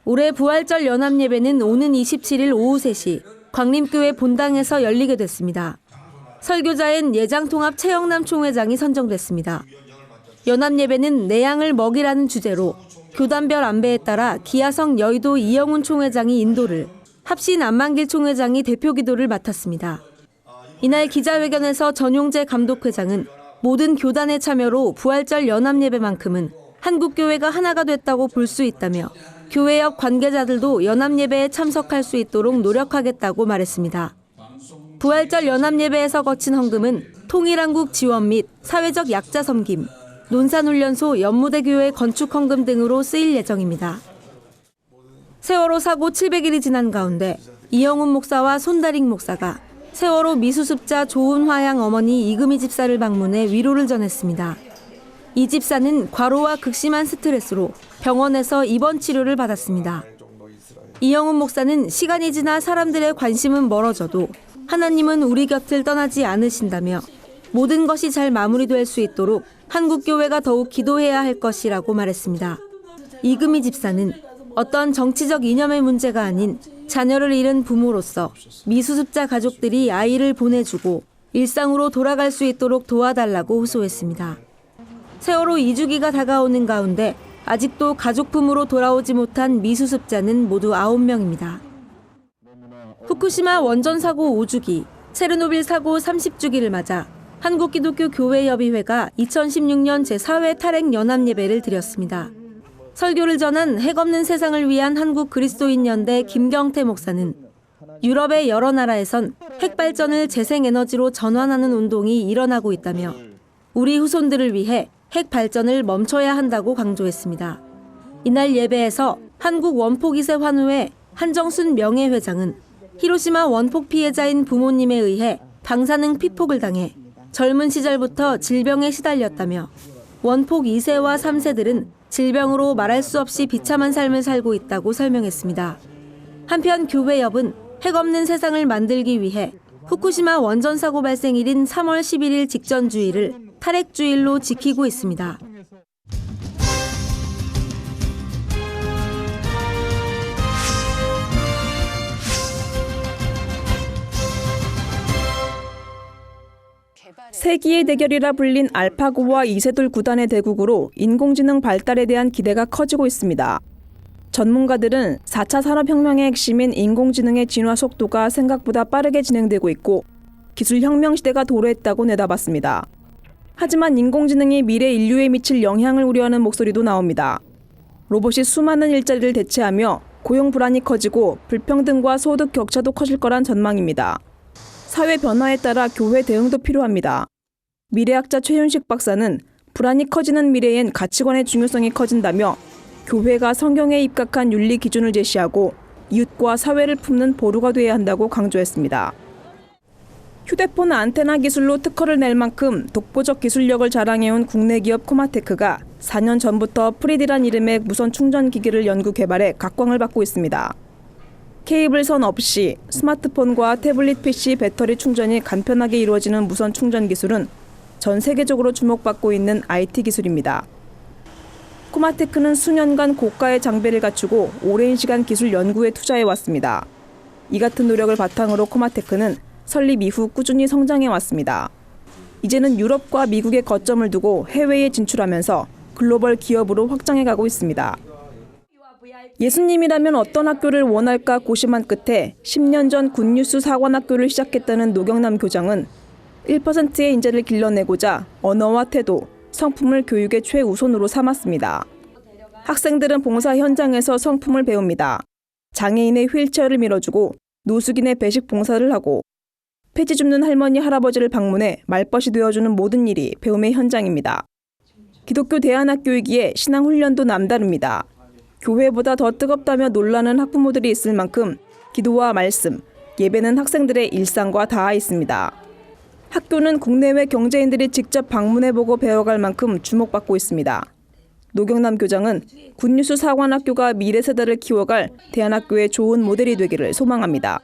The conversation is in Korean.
올해 부활절 연합예배는 오는 27일 오후 3시 광림교회 본당에서 열리게 됐습니다. 설교자인 예장통합 최영남 총회장이 선정됐습니다. 연합예배는 내 양을 먹이라는 주제로 교단별 안배에 따라 기아성 여의도 이영훈 총회장이 인도를, 합신 안만길 총회장이 대표 기도를 맡았습니다. 이날 기자회견에서 전용재 감독회장은 모든 교단의 참여로 부활절 연합예배만큼은 한국교회가 하나가 됐다고 볼 수 있다며 교회 옆 관계자들도 연합예배에 참석할 수 있도록 노력하겠다고 말했습니다. 부활절 연합예배에서 거친 헌금은 통일한국 지원 및 사회적 약자 섬김, 논산훈련소 연무대교회 건축 헌금 등으로 쓰일 예정입니다. 세월호 사고 700일이 지난 가운데 이영훈 목사와 손다릭 목사가 세월호 미수습자 조은화 양 어머니 이금희 집사를 방문해 위로를 전했습니다. 이 집사는 과로와 극심한 스트레스로 병원에서 입원 치료를 받았습니다. 이영훈 목사는 시간이 지나 사람들의 관심은 멀어져도 하나님은 우리 곁을 떠나지 않으신다며 모든 것이 잘 마무리될 수 있도록 한국교회가 더욱 기도해야 할 것이라고 말했습니다. 이금희 집사는 어떤 정치적 이념의 문제가 아닌 자녀를 잃은 부모로서 미수습자 가족들이 아이를 보내주고 일상으로 돌아갈 수 있도록 도와달라고 호소했습니다. 세월호 2주기가 다가오는 가운데 아직도 가족품으로 돌아오지 못한 미수습자는 모두 9명입니다. 후쿠시마 원전 사고 5주기, 체르노빌 사고 30주기를 맞아 한국기독교교회협의회가 2016년 제4회 탈핵 연합예배를 드렸습니다. 설교를 전한 핵 없는 세상을 위한 한국그리스도인연대 김경태 목사는 유럽의 여러 나라에선 핵 발전을 재생에너지로 전환하는 운동이 일어나고 있다며 우리 후손들을 위해 핵 발전을 멈춰야 한다고 강조했습니다. 이날 예배에서 한국 원폭 2세 환우회 한정순 명예회장은 히로시마 원폭 피해자인 부모님에 의해 방사능 피폭을 당해 젊은 시절부터 질병에 시달렸다며 원폭 2세와 3세들은 질병으로 말할 수 없이 비참한 삶을 살고 있다고 설명했습니다. 한편 교회협은 핵 없는 세상을 만들기 위해 후쿠시마 원전 사고 발생일인 3월 11일 직전 주일을 탈핵주일로 지키고 있습니다. 세기의 대결이라 불린 알파고와 이세돌 구단의 대국으로 인공지능 발달에 대한 기대가 커지고 있습니다. 전문가들은 4차 산업혁명의 핵심인 인공지능의 진화 속도가 생각보다 빠르게 진행되고 있고 기술혁명 시대가 도래했다고 내다봤습니다. 하지만 인공지능이 미래 인류에 미칠 영향을 우려하는 목소리도 나옵니다. 로봇이 수많은 일자리를 대체하며 고용 불안이 커지고 불평등과 소득 격차도 커질 거란 전망입니다. 사회 변화에 따라 교회 대응도 필요합니다. 미래학자 최윤식 박사는 불안이 커지는 미래엔 가치관의 중요성이 커진다며 교회가 성경에 입각한 윤리 기준을 제시하고 이웃과 사회를 품는 보루가 돼야 한다고 강조했습니다. 휴대폰 안테나 기술로 특허를 낼 만큼 독보적 기술력을 자랑해온 국내 기업 코마테크가 4년 전부터 프리디란 이름의 무선 충전 기기를 연구 개발해 각광을 받고 있습니다. 케이블선 없이 스마트폰과 태블릿 PC 배터리 충전이 간편하게 이루어지는 무선 충전 기술은 전 세계적으로 주목받고 있는 IT 기술입니다. 코마테크는 수년간 고가의 장비를 갖추고 오랜 시간 기술 연구에 투자해왔습니다. 이 같은 노력을 바탕으로 코마테크는 설립 이후 꾸준히 성장해왔습니다. 이제는 유럽과 미국에 거점을 두고 해외에 진출하면서 글로벌 기업으로 확장해가고 있습니다. 예수님이라면 어떤 학교를 원할까 고심한 끝에 10년 전 굿뉴스 사관학교를 시작했다는 노경남 교장은 1%의 인재를 길러내고자 언어와 태도, 성품을 교육의 최우선으로 삼았습니다. 학생들은 봉사 현장에서 성품을 배웁니다. 장애인의 휠체어를 밀어주고 노숙인의 배식 봉사를 하고 폐지 줍는 할머니, 할아버지를 방문해 말벗이 되어주는 모든 일이 배움의 현장입니다. 기독교 대안학교이기에 신앙훈련도 남다릅니다. 교회보다 더 뜨겁다며 놀라는 학부모들이 있을 만큼 기도와 말씀, 예배는 학생들의 일상과 닿아 있습니다. 학교는 국내외 경제인들이 직접 방문해보고 배워갈 만큼 주목받고 있습니다. 노경남 교장은 굿뉴스 사관학교가 미래 세대를 키워갈 대안학교의 좋은 모델이 되기를 소망합니다.